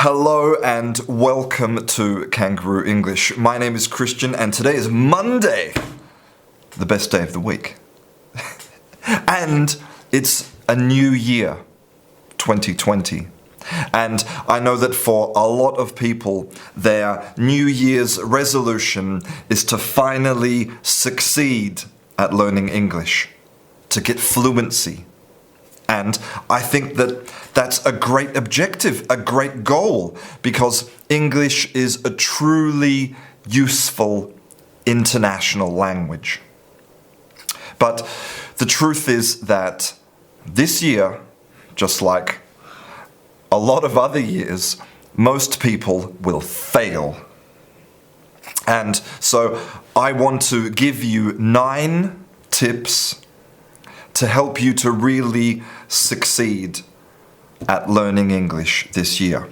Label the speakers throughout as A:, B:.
A: Hello and welcome to Kangaroo English. My name is Christian and today is Monday, the best day of the week. And it's a new year, 2020. And I know that for a lot of people, their New Year's resolution is to finally succeed at learning English, to get fluency. And I think that that's a great objective, a great goal, because English is a truly useful international language. But the truth is that this year, just like a lot of other years, most people will fail. And so I want to give you 9 tips to help you to really succeed at learning English this year.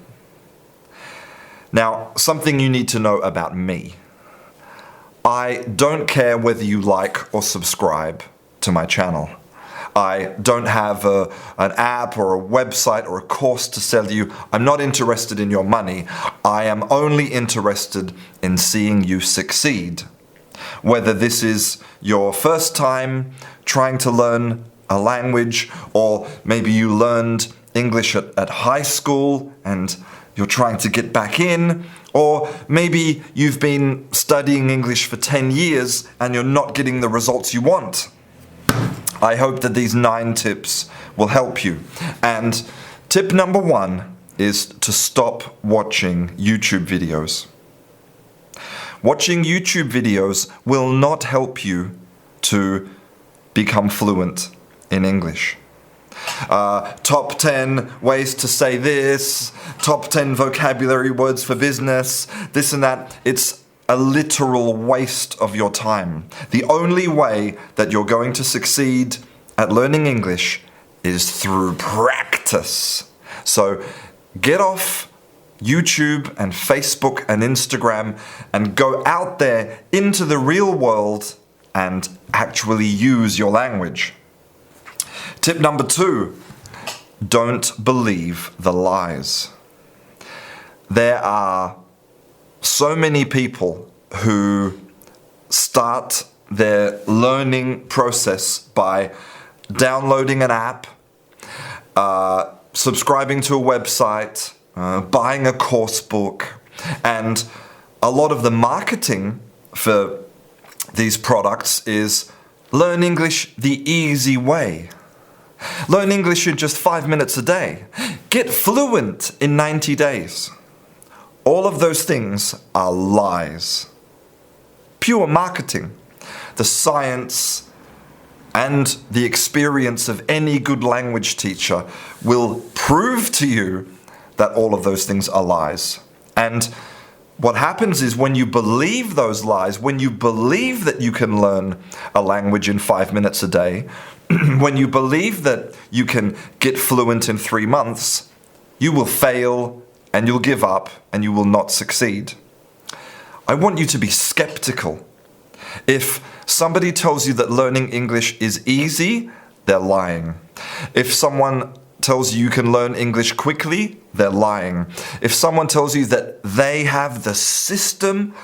A: Now, something you need to know about me. I don't care whether you like or subscribe to my channel. I don't have an app or a website or a course to sell you. I'm not interested in your money. I am only interested in seeing you succeed. Whether this is your first time trying to learn a language, or maybe you learned English at high school and you're trying to get back in, or maybe you've been studying English for 10 years and you're not getting the results you want. I hope that these 9 tips will help you. And tip number 1 is to stop watching YouTube videos. Watching YouTube videos will not help you to become fluent in English. Top 10 ways to say this, top 10 vocabulary words for business, this and that. It's a literal waste of your time. The only way that you're going to succeed at learning English is through practice. So get off YouTube and Facebook and Instagram and go out there into the real world and actually use your language. Tip number 2, don't believe the lies. There are so many people who start their learning process by downloading an app, subscribing to a website, buying a course book, and a lot of the marketing for these products is learn English the easy way. Learn English in just 5 minutes a day. Get fluent in 90 days. All of those things are lies. Pure marketing. The science and the experience of any good language teacher will prove to you that all of those things are lies. And what happens is when you believe those lies, when you believe that you can learn a language in 5 minutes a day, when you believe that you can get fluent in 3 months, you will fail and you'll give up and you will not succeed. I want you to be skeptical. If somebody tells you that learning English is easy, they're lying. If someone tells you you can learn English quickly, they're lying. If someone tells you that they have the system,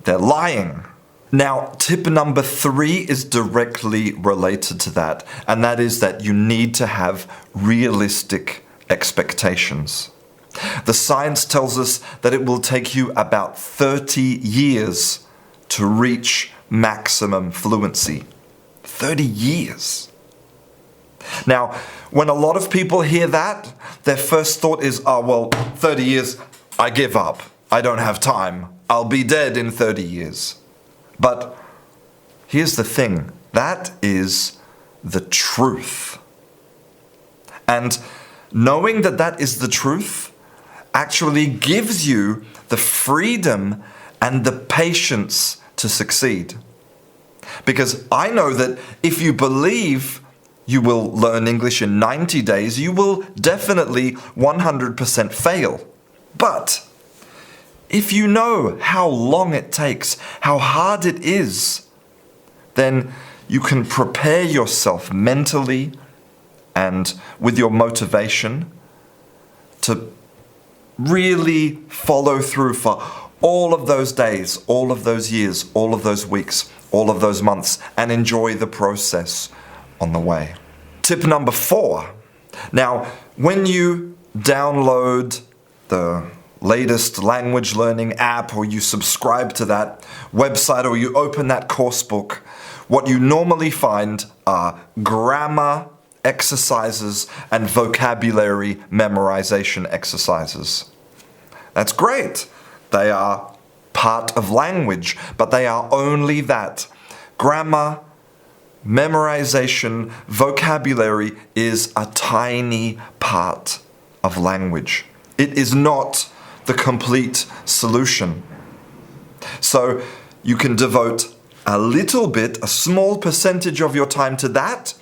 A: they're lying. Now, tip number 3 is directly related to that, and that is that you need to have realistic expectations. The science tells us that it will take you about 30 years to reach maximum fluency. 30 years. Now, when a lot of people hear that, their first thought is, 30 years, I give up. I don't have time. I'll be dead in 30 years. But here's the thing, that is the truth. And knowing that that is the truth actually gives you the freedom and the patience to succeed. Because I know that if you believe you will learn English in 90 days, you will definitely 100% fail. But if you know how long it takes, how hard it is, then you can prepare yourself mentally and with your motivation to really follow through for all of those days, all of those years, all of those weeks, all of those months, and enjoy the process on the way. Tip number 4. Now, when you download the latest language learning app, or you subscribe to that website, or you open that course book, what you normally find are grammar exercises and vocabulary memorization exercises. That's great. They are part of language, but they are only that. Grammar, memorization, vocabulary is a tiny part of language. It is not the complete solution. So you can devote a little bit, a small percentage of your time to that,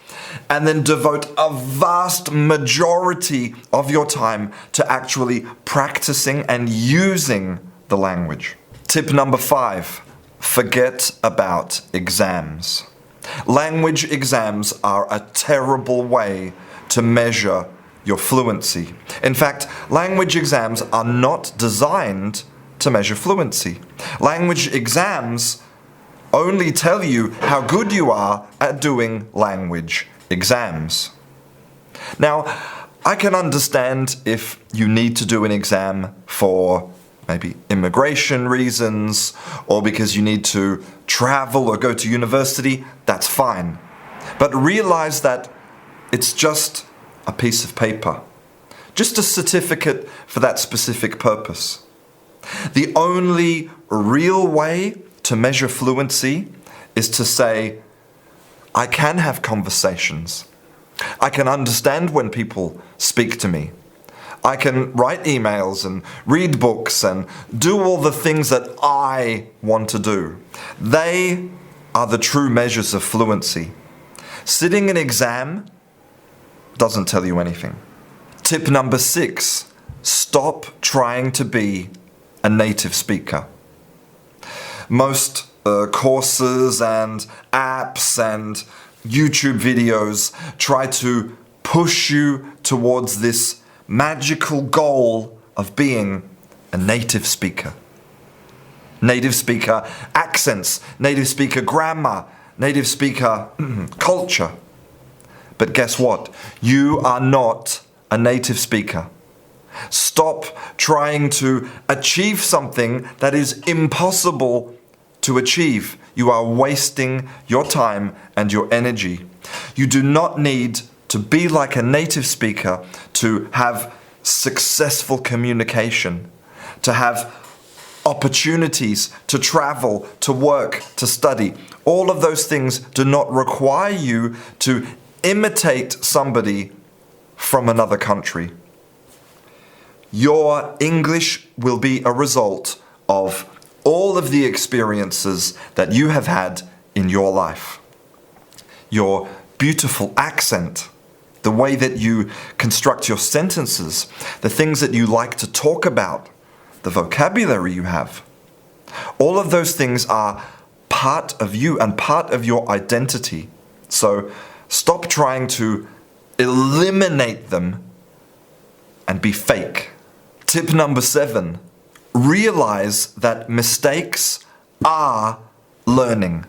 A: and then devote a vast majority of your time to actually practicing and using the language. Tip number 5, forget about exams. Language exams are a terrible way to measure your fluency. In fact, language exams are not designed to measure fluency. Language exams only tell you how good you are at doing language exams. Now, I can understand if you need to do an exam for maybe immigration reasons, or because you need to travel or go to university, that's fine. But realize that it's just a piece of paper, just a certificate for that specific purpose. The only real way to measure fluency is to say, I can have conversations. I can understand when people speak to me. I can write emails and read books and do all the things that I want to do. They are the true measures of fluency. Sitting an exam doesn't tell you anything. Tip number 6, stop trying to be a native speaker. Most courses and apps and YouTube videos try to push you towards this magical goal of being a native speaker. Native speaker accents, native speaker grammar, native speaker culture. But guess what? You are not a native speaker. Stop trying to achieve something that is impossible to achieve. You are wasting your time and your energy. You do not need to be like a native speaker to have successful communication, to have opportunities to travel, to work, to study. All of those things do not require you to imitate somebody from another country. Your English will be a result of all of the experiences that you have had in your life. Your beautiful accent, the way that you construct your sentences, the things that you like to talk about, the vocabulary you have. All of those things are part of you and part of your identity. So stop trying to eliminate them and be fake. Tip number 7, realize that mistakes are learning.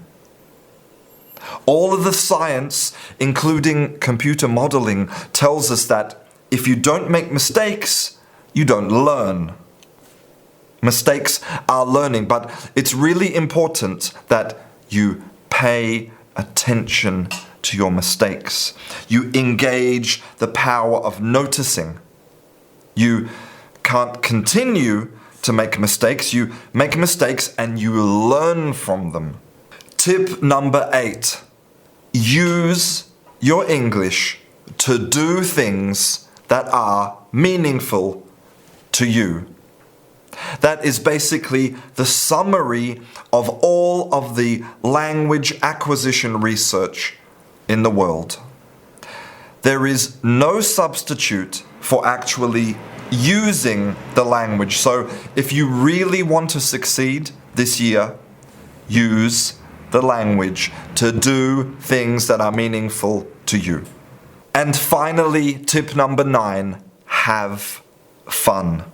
A: All of the science, including computer modeling, tells us that if you don't make mistakes, you don't learn. Mistakes are learning, but it's really important that you pay attention to your mistakes. You engage the power of noticing. You can't continue to make mistakes. You make mistakes and you learn from them. Tip number 8, use your English to do things that are meaningful to you. That is basically the summary of all of the language acquisition research in the world. There is no substitute for actually using the language. So if you really want to succeed this year, use the language to do things that are meaningful to you. And finally, tip number 9, have fun.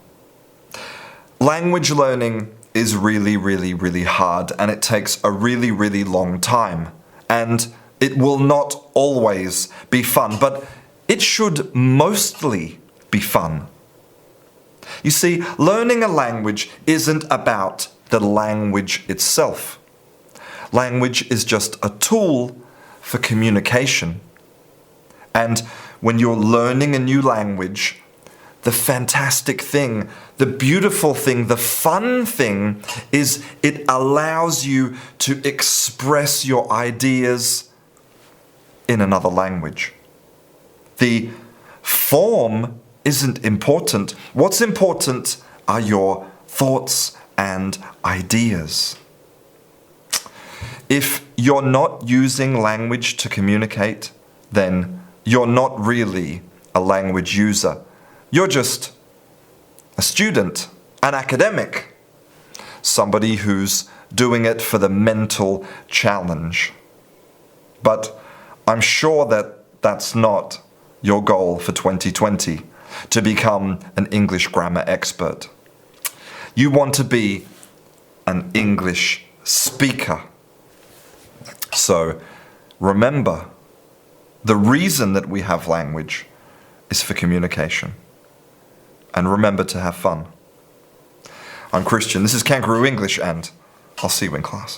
A: Language learning is really, really, really hard, and it takes a really, really long time. And it will not always be fun, but it should mostly be fun. You see, learning a language isn't about the language itself. Language is just a tool for communication. And when you're learning a new language, the fantastic thing, the beautiful thing, the fun thing is it allows you to express your ideas in another language. The form isn't important. What's important are your thoughts and ideas. If you're not using language to communicate, then you're not really a language user. You're just a student, an academic, somebody who's doing it for the mental challenge. But I'm sure that that's not your goal for 2020, to become an English grammar expert. You want to be an English speaker. So remember, the reason that we have language is for communication. And remember to have fun. I'm Christian, this is Kangaroo English, and I'll see you in class.